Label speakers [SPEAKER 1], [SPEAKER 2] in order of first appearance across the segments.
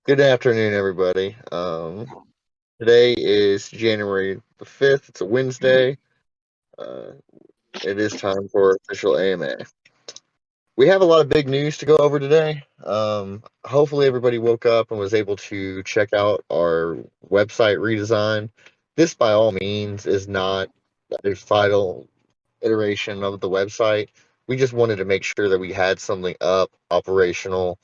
[SPEAKER 1] Good afternoon, everybody. Today is January the 5th. It's a Wednesday. Uh, it is time for official AMA. We have a lot of big news to go over today. Hopefully, everybody woke up and was able to check out our website redesign. This, by all means, is not a final iteration of the website. We just wanted to make sure that we had something up, operational,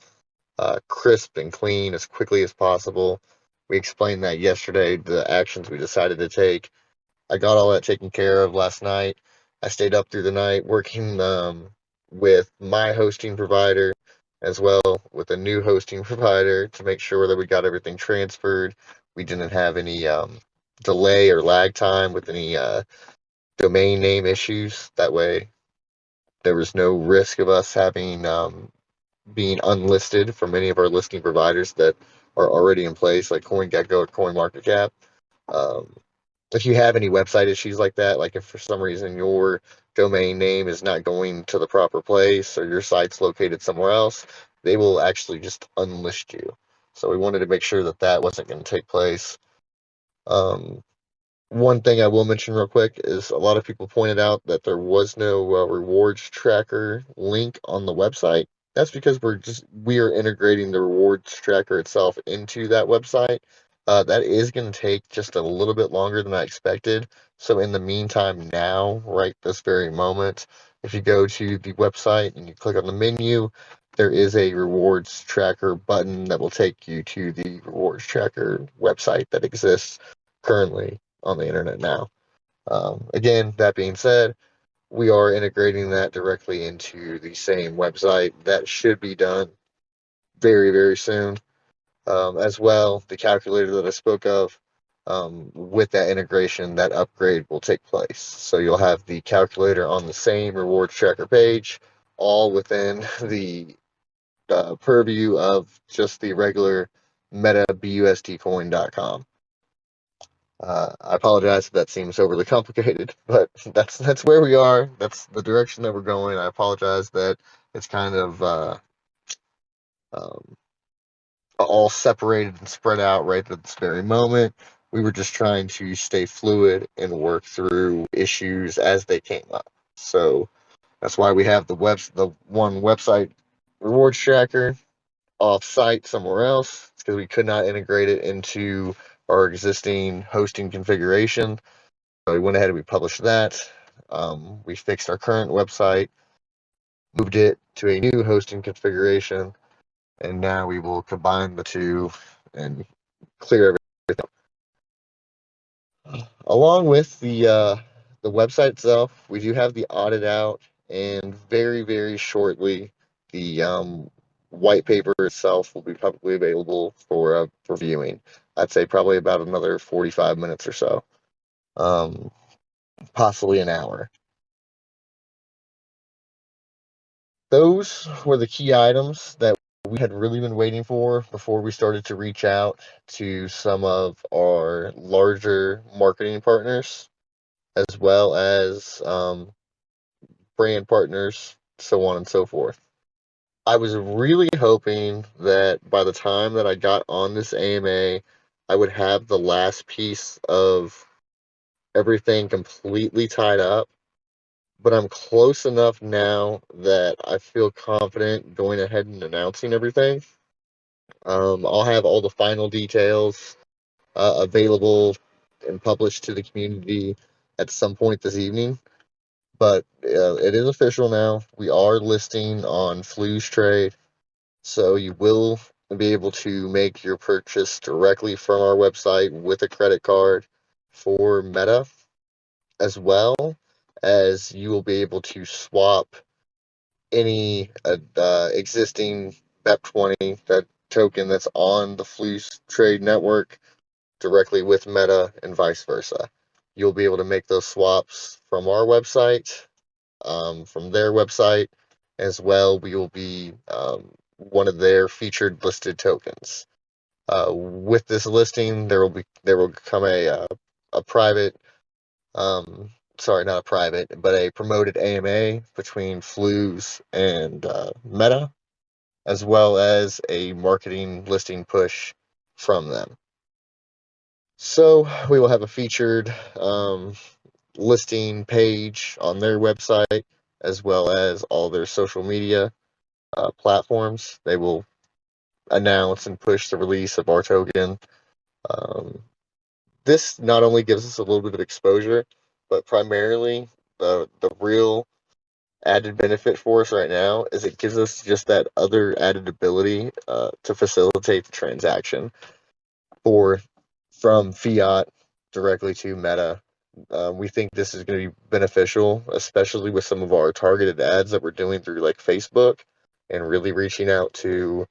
[SPEAKER 1] crisp and clean as quickly as possible. We explained that yesterday, the actions we decided to take. I got all that taken care of last night. I stayed up through the night working with my hosting provider as well with a new hosting provider to make sure that we got everything transferred. We didn't have any delay or lag time with any domain name issues. That way, there was no risk of us having being unlisted from many of our listing providers that are already in place, like CoinGecko or CoinMarketCap. Um, if you have any website issues like that, like if for some reason your domain name is not going to the proper place or your site's located somewhere else, they will actually just unlist you. So we wanted to make sure that that wasn't going to take place. Um, One thing I will mention real quick is a lot of people pointed out that there was no rewards tracker link on the website. That's because we are integrating the rewards tracker itself into that website. That is going to take just a little bit longer than I expected. So in the meantime, now, right this very moment, if you go to the website and you click on the menu, there is a rewards tracker button that will take you to the rewards tracker website that exists currently on the internet now. Again, that being said, we are integrating that directly into the same website. That should be done very, very soon. As well, the calculator that I spoke of, with that integration, that upgrade will take place. So you'll have the calculator on the same rewards tracker page, all within the purview of just the regular MetaBUSDCoin.com. I apologize if that seems overly complicated, but that's where we are. That's the direction that we're going. I apologize that it's kind of um, all separated and spread out right at this very moment. We were just trying to stay fluid and work through issues as they came up. So that's why we have the one website rewards tracker off site somewhere else. It's because we could not integrate it into our existing hosting configuration. So we went ahead and we published that. We fixed our current website, moved it to a new hosting configuration, and now we will combine the two and clear everything. Along with the website itself, we do have the audit out, and very very shortly, the white paper itself will be publicly available for viewing. I'd say probably about another 45 minutes or so, um, possibly an hour. Those were the key items that we had really been waiting for before we started to reach out to some of our larger marketing partners, as well as brand partners, so on and so forth. I was really hoping that by the time that I got on this AMA, I would have the last piece of everything completely tied up, but I'm close enough now that I feel confident going ahead and announcing everything. I'll have all the final details available and published to the community at some point this evening. But it is official now. We are listing on Flu's Trade, so you will be able to make your purchase directly from our website with a credit card for Meta, as well as you will be able to swap any existing BEP20, that token that's on the Flu's Trade network, directly with Meta and vice versa. You'll be able to make those swaps from our website, from their website, as well. We will be one of their featured listed tokens. With this listing, there will come a private, sorry, not a private, but a promoted AMA between Flus and Meta. as well as a marketing listing push from them. So we will have a featured listing page on their website, as well as all their social media platforms. They will announce and push the release of our token. This not only gives us a little bit of exposure, but primarily the real added benefit for us right now is it gives us just that other added ability to facilitate the transaction for from fiat directly to Meta. We think this is going to be beneficial, especially with some of our targeted ads that we're doing through like Facebook and really reaching out to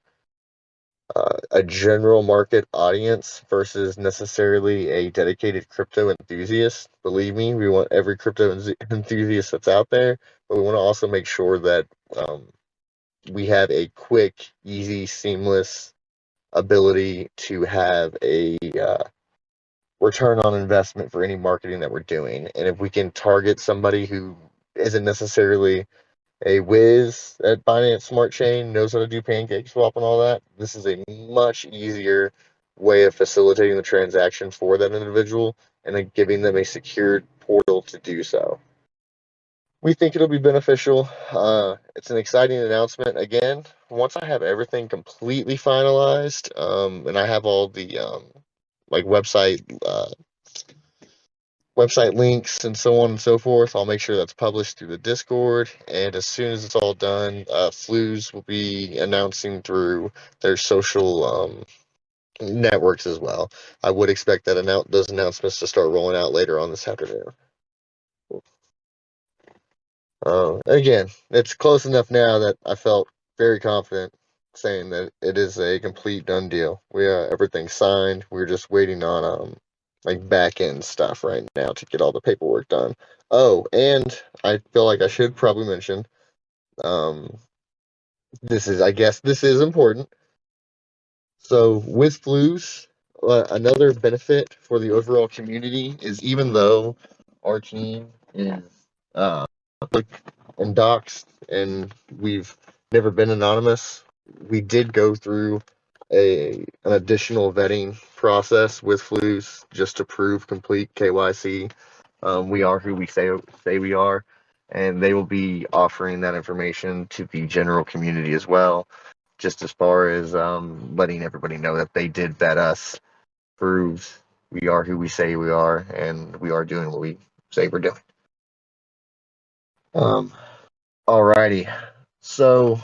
[SPEAKER 1] a general market audience versus necessarily a dedicated crypto enthusiast. Believe me, we want every crypto enthusiast that's out there, but we want to also make sure that we have a quick, easy, seamless ability to have a return on investment for any marketing that we're doing. And if we can target somebody who isn't necessarily a whiz at Binance Smart Chain, knows how to do pancake swap and all that, this is a much easier way of facilitating the transaction for that individual and then giving them a secured portal to do so. We think it'll be beneficial. It's an exciting announcement. Again, once I have everything completely finalized, and I have all the like website links and so on and so forth. I'll make sure that's published through the Discord. And as soon as it's all done, Flues will be announcing through their social networks as well. I would expect that those announcements to start rolling out later on this afternoon. Again, it's close enough now that I felt very confident saying that it is a complete done deal. We everything's signed. We're just waiting on like back end stuff right now to get all the paperwork done. Oh, and I feel like I should probably mention um I guess this is important. So with Flues, another benefit for the overall community is even though our team is uh, and doxed and we've never been anonymous, we did go through an additional vetting process with Flues just to prove complete KYC. We are who we say we are, and they will be offering that information to the general community as well, just as far as letting everybody know that they did vet us, proves we are who we say we are, and we are doing what we say we're doing. Alrighty, so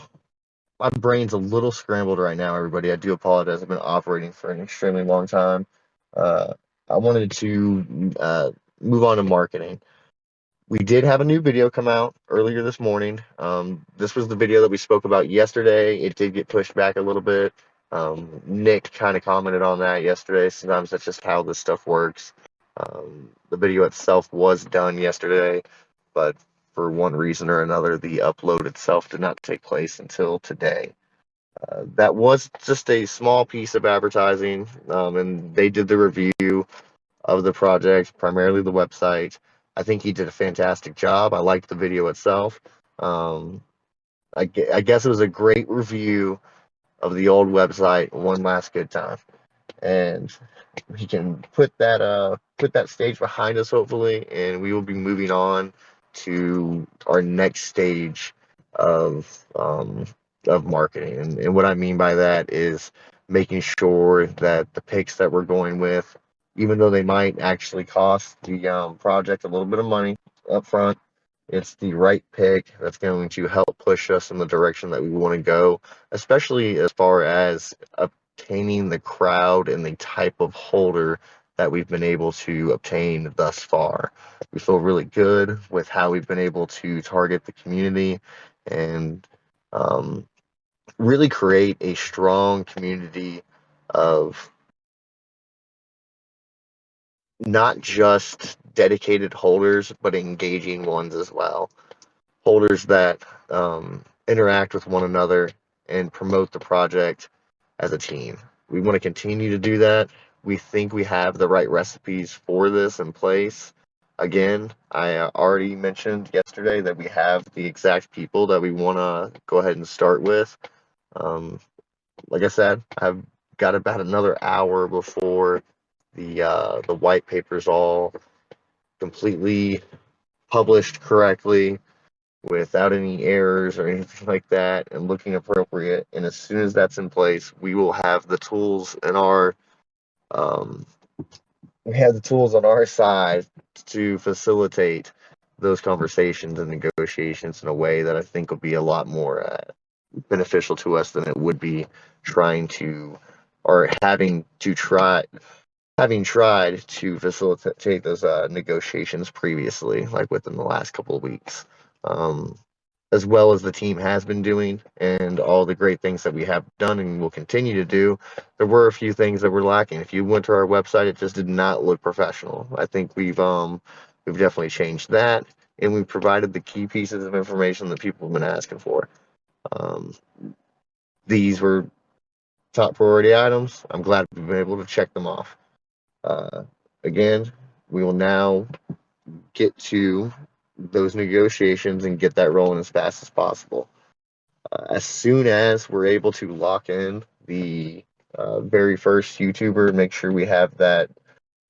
[SPEAKER 1] my brain's a little scrambled right now, everybody. I do apologize. I've been operating for an extremely long time. Uh, I wanted to move on to marketing. We did have a new video come out earlier this morning. This was the video that we spoke about yesterday. It did get pushed back a little bit. Nick kind of commented on that yesterday. Sometimes that's just how this stuff works. The video itself was done yesterday, but for one reason or another, the upload itself did not take place until today. That was just a small piece of advertising, and they did the review of the project, primarily the website. I think he did a fantastic job. I liked the video itself. I guess it was a great review of the old website one last good time, and we can put that stage behind us hopefully, and we will be moving on to our next stage of marketing. And what I mean by that is making sure that the picks that we're going with, even though they might actually cost the project a little bit of money up front, it's the right pick that's going to help push us in the direction that we want to go, especially as far as obtaining the crowd and the type of holder that we've been able to obtain thus far. We feel really good with how we've been able to target the community and really create a strong community of not just dedicated holders, but engaging ones as well. Holders that interact with one another and promote the project as a team. We want to continue to do that. We think we have the right recipes for this in place. Again, I already mentioned yesterday that we have the exact people that we want to go ahead and start with. Like I said, I've got about another hour before the white paper's all completely published correctly without any errors or anything like that and looking appropriate. And as soon as that's in place, we will have the tools in our um, we have the tools on our side to facilitate those conversations and negotiations in a way that I think will be a lot more beneficial to us than it would be trying to or having tried to facilitate those negotiations previously, like within the last couple of weeks, um, as well as the team has been doing and all the great things that we have done and will continue to do. There were a few things that were lacking. If you went to our website, it just did not look professional. I think we've definitely changed that, and we've provided the key pieces of information that people have been asking for. Um, these were top priority items. I'm glad we've been able to check them off. Uh, Again, we will now get to those negotiations and get that rolling as fast as possible. As soon as we're able to lock in the very first YouTuber, make sure we have that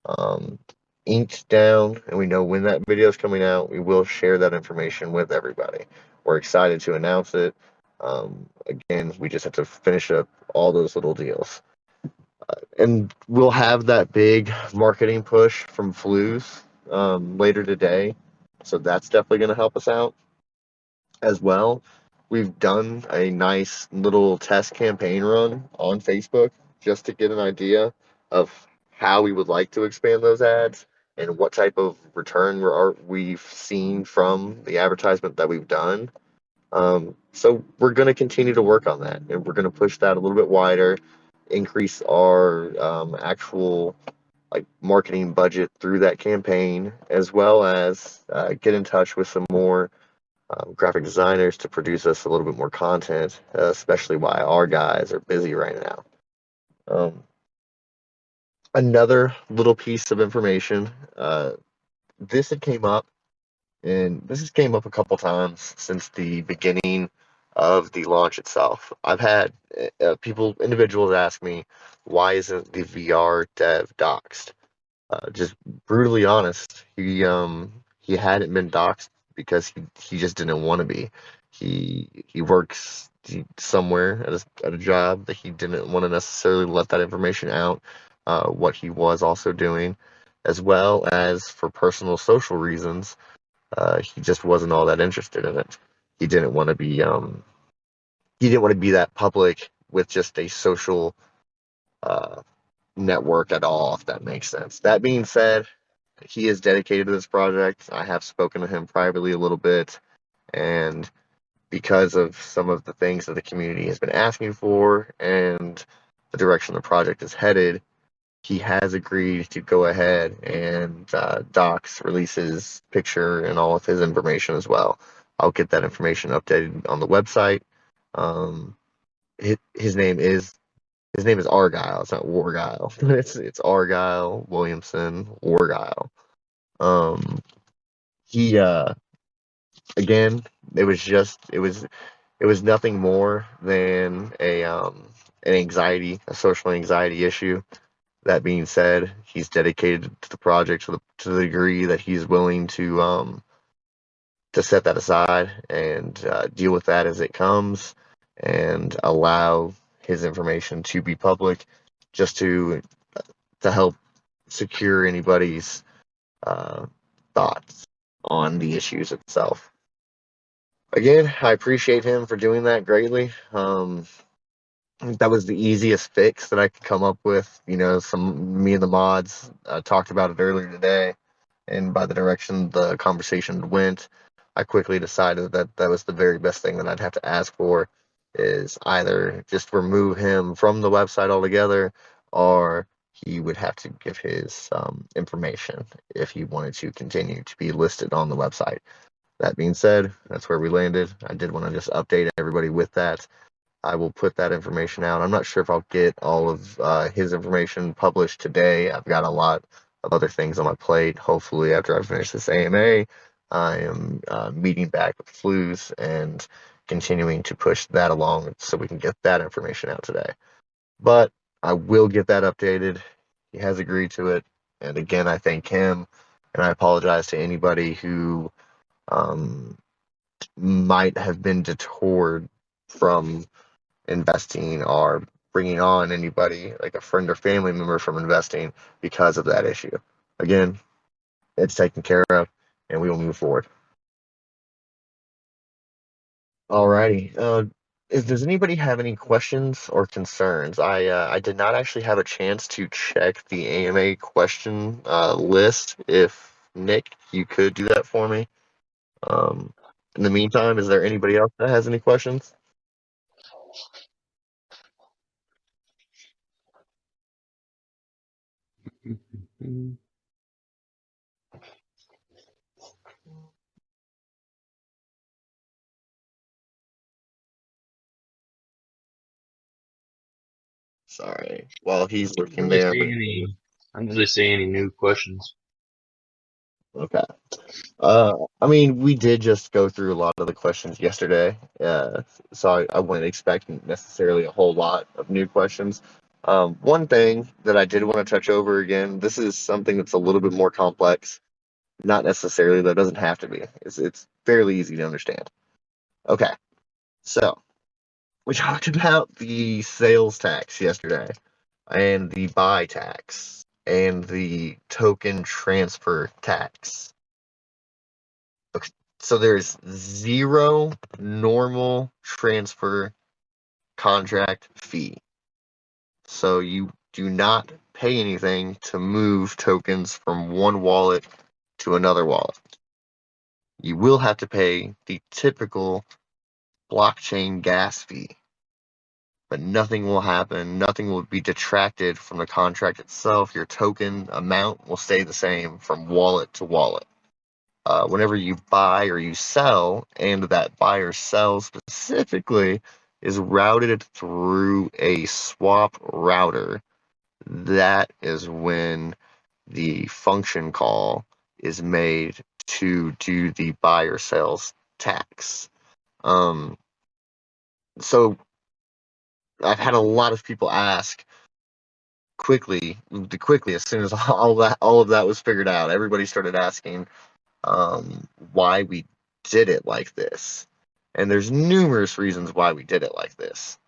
[SPEAKER 1] um, inked down and we know when that video is coming out, we will share that information with everybody. We're excited to announce it. Again, we just have to finish up all those little deals. And we'll have that big marketing push from Flues later today. So that's definitely going to help us out as well. We've done a nice little test campaign run on Facebook just to get an idea of how we would like to expand those ads and what type of return we've seen from the advertisement that we've done. So we're going to continue to work on that, and we're going to push that a little bit wider, increase our actual like marketing budget through that campaign, as well as get in touch with some more graphic designers to produce us a little bit more content, especially while our guys are busy right now. Another little piece of information. This had came up, and this has came up a couple times since the beginning of the launch itself. I've had individuals ask me, why isn't the VR dev doxed? Just brutally honest, he hadn't been doxxed because he just didn't want to be. He works somewhere at a job that he didn't want to necessarily let that information out. What he was also doing, as well as for personal social reasons, he just wasn't all that interested in it. He didn't want to be he didn't want to be that public with just a social uh, network at all, if that makes sense. That being said, he is dedicated to this project. I have spoken to him privately a little bit, and because of some of the things that the community has been asking for and the direction the project is headed, he has agreed to go ahead and release his picture and all of his information as well. I'll get that information updated on the website. Um, his name is Argyle. It's not Wargyle. It's Argyle Williamson Wargyle. He again, it was nothing more than a social anxiety issue. That being said, he's dedicated to the project to the degree that he's willing to set that aside and deal with that as it comes and allow his information to be public, just to help secure anybody's thoughts on the issues itself. Again, I appreciate him for doing that greatly. That was the easiest fix that I could come up with. Me and the mods talked about it earlier today, and by the direction the conversation went, I quickly decided that that was the very best thing that I'd have to ask for, is either just remove him from the website altogether, or he would have to give his information if he wanted to continue to be listed on the website. That being said, that's where we landed. I did want to just update everybody with that. I will put that information out. I'm not sure if I'll get all of his information published today. I've got a lot of other things on my plate. Hopefully, after I finish this AMA, I am meeting back with Flues and continuing to push that along so we can get that information out today. But I will get that updated. He has agreed to it. And again, I thank him, and I apologize to anybody who might have been detoured from investing or bringing on anybody like a friend or family member from investing because of that issue. Again, it's taken care of, and we will move forward. Alrighty. Does anybody have any questions or concerns? I did not actually have a chance to check the AMA question list. If Nick, you could do that for me. In the meantime, is there anybody else that has any questions? Sorry. While he's looking there.
[SPEAKER 2] I didn't really see any new questions.
[SPEAKER 1] Okay. I mean, we did just go through a lot of the questions yesterday, so I wouldn't expect necessarily a whole lot of new questions. One thing that I did want to touch over again, this is something that's a little bit more complex. Not necessarily, though, it doesn't have to be. It's fairly easy to understand. Okay, so we talked about the sales tax yesterday, and the buy tax, and the token transfer tax. Okay, so there's zero normal transfer contract fee. So you do not pay anything to move tokens from one wallet to another wallet. You will have to pay the typical blockchain gas fee, but nothing will happen. Nothing will be detracted from the contract itself. Your token amount will stay the same from wallet to wallet. Whenever you buy or you sell, and that buy or sell specifically is routed through a swap router, that is when the function call is made to do the buy or sales tax. So I've had a lot of people ask quickly as soon as all of that was figured out. Everybody started asking why we did it like this. And there's numerous reasons why we did it like this.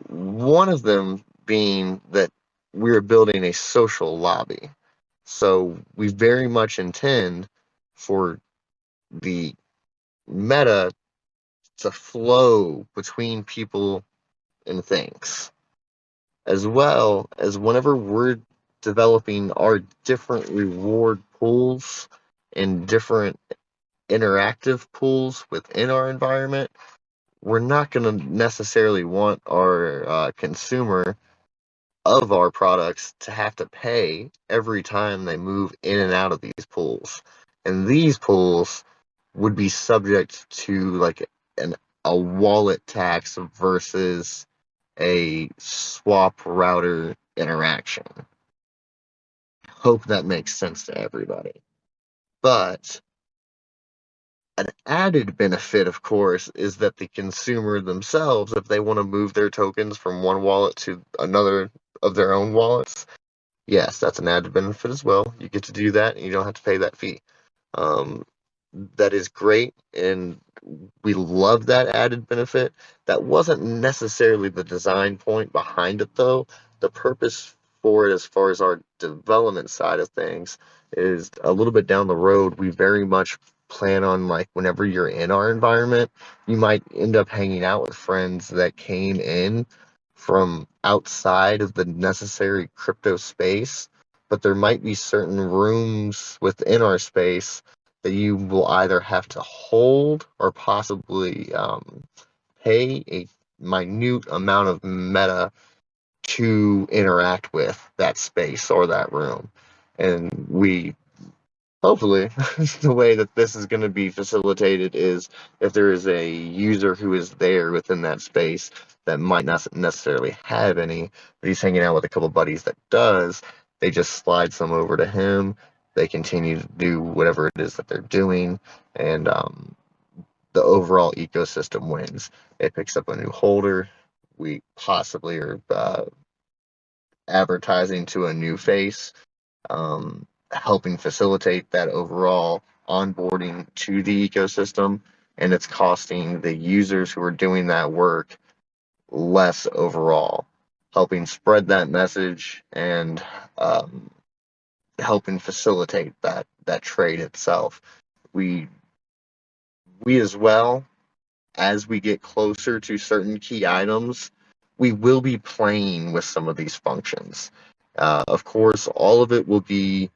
[SPEAKER 1] One of them being that we're building a social lobby. So we very much intend for the meta to flow between people and things, as well as whenever we're developing our different reward pools and different interactive pools within our environment, we're not going to necessarily want our consumer of our products to have to pay every time they move in and out of these pools. And these pools would be subject to like a wallet tax versus a swap router interaction. Hope that makes sense to everybody. But an added benefit, of course, is that the consumer themselves, if they want to move their tokens from one wallet to another of their own wallets, yes, that's an added benefit as well. You get to do that, and you don't have to pay that fee. That is great, and we love that added benefit. That wasn't necessarily the design point behind it, though. The purpose for it, as far as our development side of things, is a little bit down the road. We very much plan on, like, whenever you're in our environment, you might end up hanging out with friends that came in from outside of the necessary crypto space, but there might be certain rooms within our space that you will either have to hold or possibly pay a minute amount of meta to interact with that space or that room. And we hopefully the way that this is going to be facilitated is if there is a user who is there within that space that might not necessarily have any, but he's hanging out with a couple buddies that does, they just slide some over to him. They continue to do whatever it is that they're doing, and the overall ecosystem wins. It picks up a new holder. We possibly are advertising to a new face, helping facilitate that overall onboarding to the ecosystem, and it's costing the users who are doing that work less overall, helping spread that message and helping facilitate that trade itself. We as well, as we get closer to certain key items, we will be playing with some of these functions. Of course, all of it will be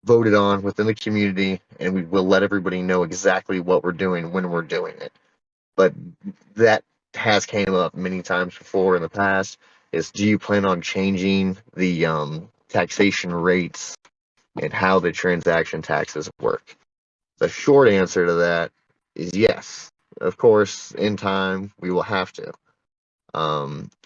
[SPEAKER 1] voted on within the community, and we will let everybody know exactly what we're doing when we're doing it. But that has came up many times before in the past. Is do you plan on changing the taxation rates and how the transaction taxes work? The short answer to that is yes. Of course, in time, we will have to.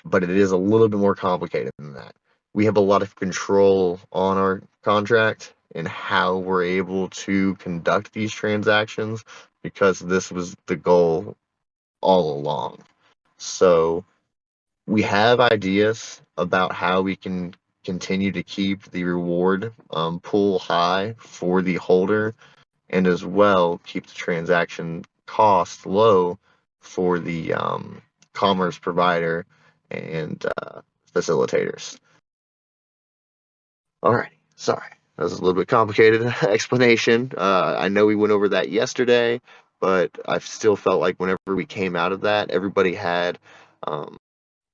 [SPEAKER 1] But it is a little bit more complicated than that. We have a lot of control on our contract and how we're able to conduct these transactions because this was the goal all along. So we have ideas about how we can continue to keep the reward pool high for the holder and as well keep the transaction cost low for the commerce provider and facilitators. All right, sorry. That was a little bit complicated explanation. I know we went over that yesterday, but I still felt like whenever we came out of that, everybody had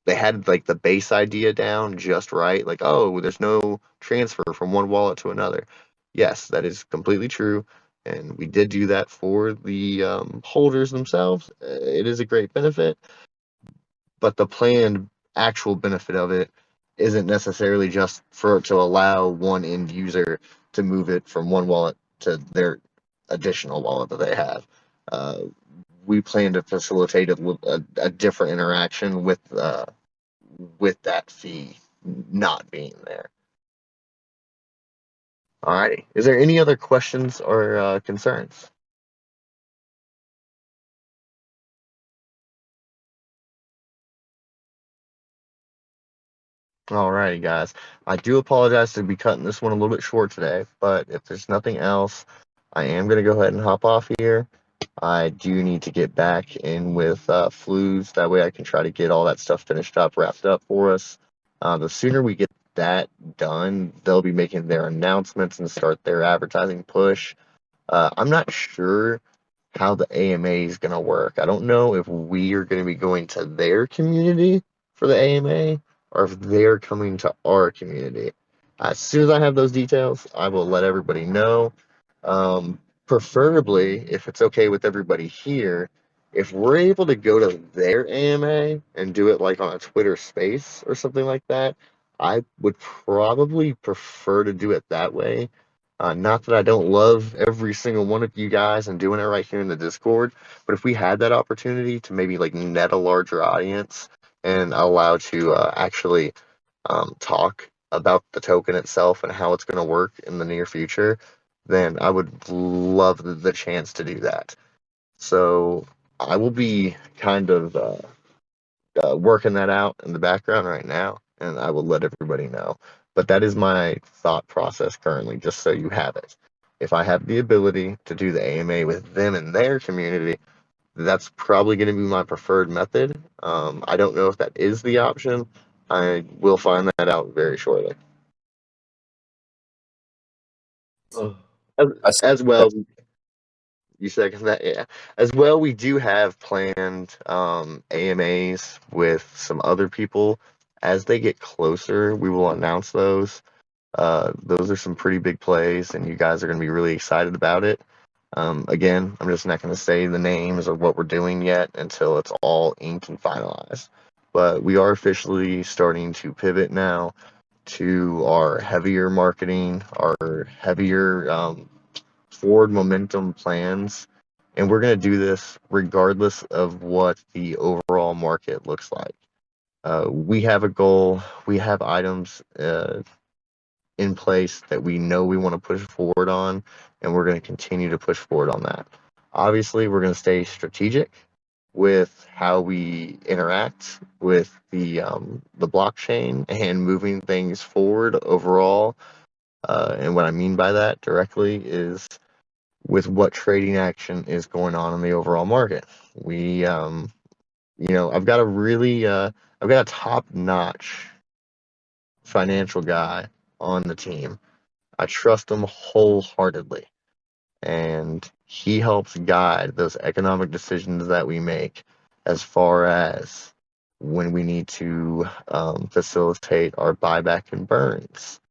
[SPEAKER 1] they had like the base idea down just right. Like, oh, there's no transfer from one wallet to another. Yes, that is completely true. And we did do that for the holders themselves. It is a great benefit, but the planned actual benefit of it isn't necessarily just for it to allow one end user to move it from one wallet to their additional wallet that they have. Uh, we plan to facilitate a different interaction with that fee not being there. Alrighty. Is there any other questions or concerns? Alrighty, guys. I do apologize to be cutting this one a little bit short today, but if there's nothing else, I am going to go ahead and hop off here. I do need to get back in with Flues. That way I can try to get all that stuff finished up, wrapped up for us. The sooner we get that done, they'll be making their announcements and start their advertising push. I'm not sure how the AMA is going to work. I don't know if we are going to be going to their community for the AMA or if they're coming to our community. As soon as I have those details, I will let everybody know. Preferably, if it's okay with everybody here, if we're able to go to their AMA and do it like on a Twitter space or something like that, I would probably prefer to do it that way. Not that I don't love every single one of you guys and doing it right here in the Discord, but if we had that opportunity to maybe like net a larger audience and allow to actually talk about the token itself and how it's going to work in the near future, then I would love the chance to do that. So I will be kind of working that out in the background right now, and I will let everybody know. But that is my thought process currently, just so you have it. If I have the ability to do the AMA with them in their community, that's probably going to be my preferred method. I don't know if that is the option. I will find that out very shortly. As,
[SPEAKER 3] I see.
[SPEAKER 1] as well, you second that, yeah. As well, we do have planned AMAs with some other people. As they get closer, we will announce those. Those are some pretty big plays, and you guys are going to be really excited about it. Again, I'm just not going to say the names of what we're doing yet until it's all inked and finalized. But we are officially starting to pivot now to our heavier marketing, our heavier forward momentum plans. And we're going to do this regardless of what the overall market looks like. We have a goal, we have items in place that we know we want to push forward on, and we're going to continue to push forward on that. Obviously, we're going to stay strategic with how we interact with the blockchain and moving things forward overall. And what I mean by that directly is with what trading action is going on in the overall market. I've got I've got a top-notch financial guy on the team. I trust him wholeheartedly, and he helps guide those economic decisions that we make as far as when we need to facilitate our buyback and burns,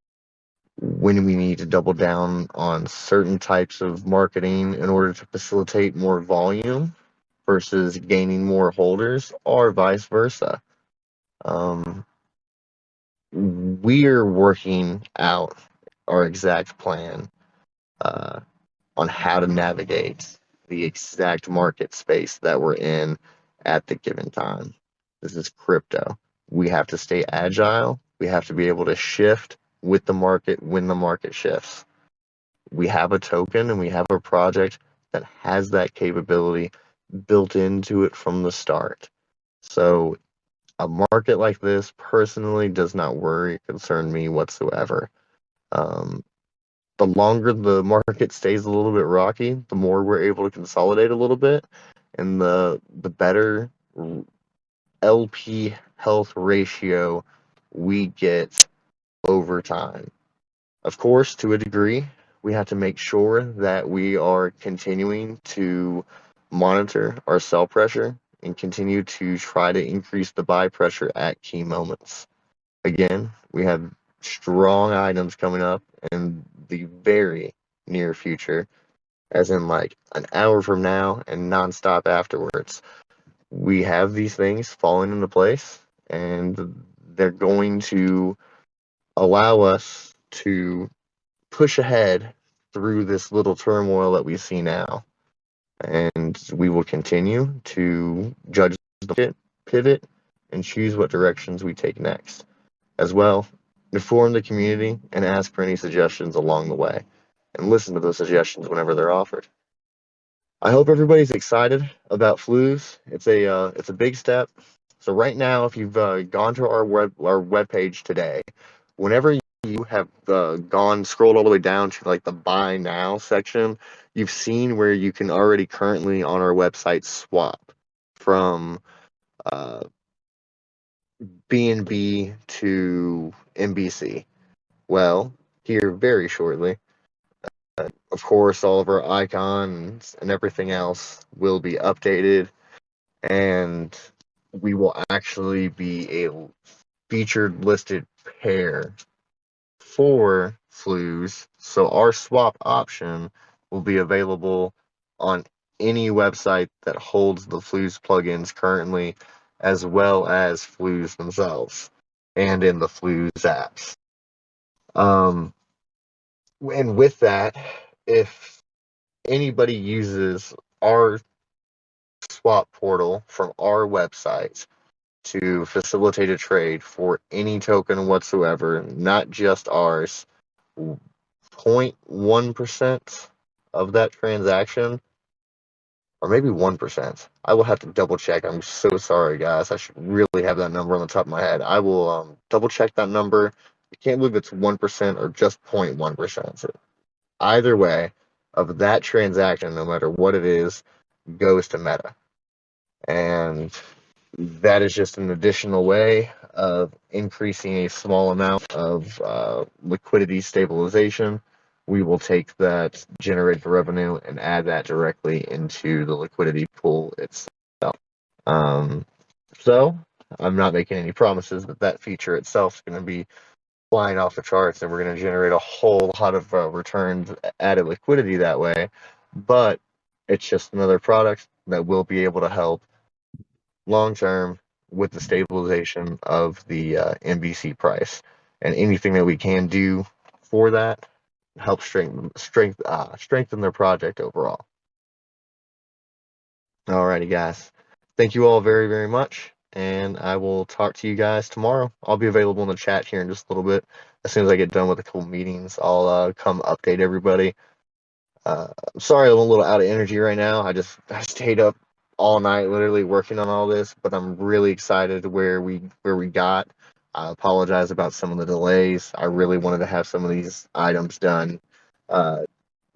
[SPEAKER 1] when we need to double down on certain types of marketing in order to facilitate more volume versus gaining more holders, or vice versa. Um, we're working out our exact plan uh, on how to navigate the exact market space that we're in at the given time. This is crypto. We have to stay agile. We have to be able to shift with the market when the market shifts. We have a token and we have a project that has that capability built into it from the start. So a market like this personally does not concern me whatsoever. Um, the longer the market stays a little bit rocky, the more we're able to consolidate a little bit, and the better LP health ratio we get over time. Of course, to a degree, we have to make sure that we are continuing to monitor our sell pressure and continue to try to increase the buy pressure at key moments. Again, we have strong items coming up in the very near future, as in like an hour from now and nonstop afterwards. We have these things falling into place, and they're going to allow us to push ahead through this little turmoil that we see now. And we will continue to judge the market, pivot, and choose what directions we take next. As well, inform the community and ask for any suggestions along the way, and listen to those suggestions whenever they're offered. I hope everybody's excited about Flues. It's a big step. So right now, if you've gone to our web page today, whenever you have scrolled all the way down to like the buy now section, you've seen where you can already currently on our website swap from uh, BNB to MBC. Well, here very shortly, of course, all of our icons and everything else will be updated, and we will actually be a featured listed pair for Flues. So our swap option will be available on any website that holds the Flues plugins currently, as well as Flues themselves, and in the Flues apps. And with that, if anybody uses our swap portal from our website to facilitate a trade for any token whatsoever, not just ours, 0.1% of that transaction, or maybe 1%. I will have to double check. I'm so sorry, guys. I should really have that number on the top of my head. I will double check that number. I can't believe it's 1% or just 0.1%. So either way, of that transaction, no matter what it is, goes to Meta. And that is just an additional way of increasing a small amount of liquidity stabilization. We will take that generated revenue and add that directly into the liquidity pool itself. Um, so I'm not making any promises that that feature itself is going to be flying off the charts and we're going to generate a whole lot of returns, added liquidity that way. But it's just another product that will be able to help long term with the stabilization of the MBC price. And anything that we can do for that helps strengthen their project overall. Alrighty, guys. Thank you all very, very much. And I will talk to you guys tomorrow. I'll be available in the chat here in just a little bit. As soon as I get done with a couple meetings, I'll come update everybody. I'm sorry I'm a little out of energy right now. I stayed up all night literally working on all this, but I'm really excited where we got. I apologize about some of the delays. I really wanted to have some of these items done, uh,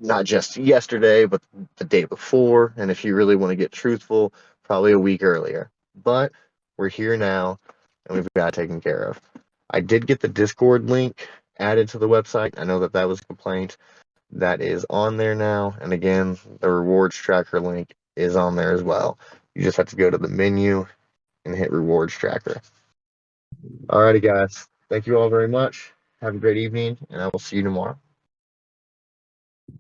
[SPEAKER 1] not just yesterday, but the day before. And if you really want to get truthful, probably a week earlier. But we're here now, and we've got it taken care of. I did get the Discord link added to the website. I know that that was a complaint. That is on there now. And again, the rewards tracker link is on there as well. You just have to go to the menu and hit rewards tracker. Alrighty, guys. Thank you all very much. Have a great evening, and I will see you tomorrow.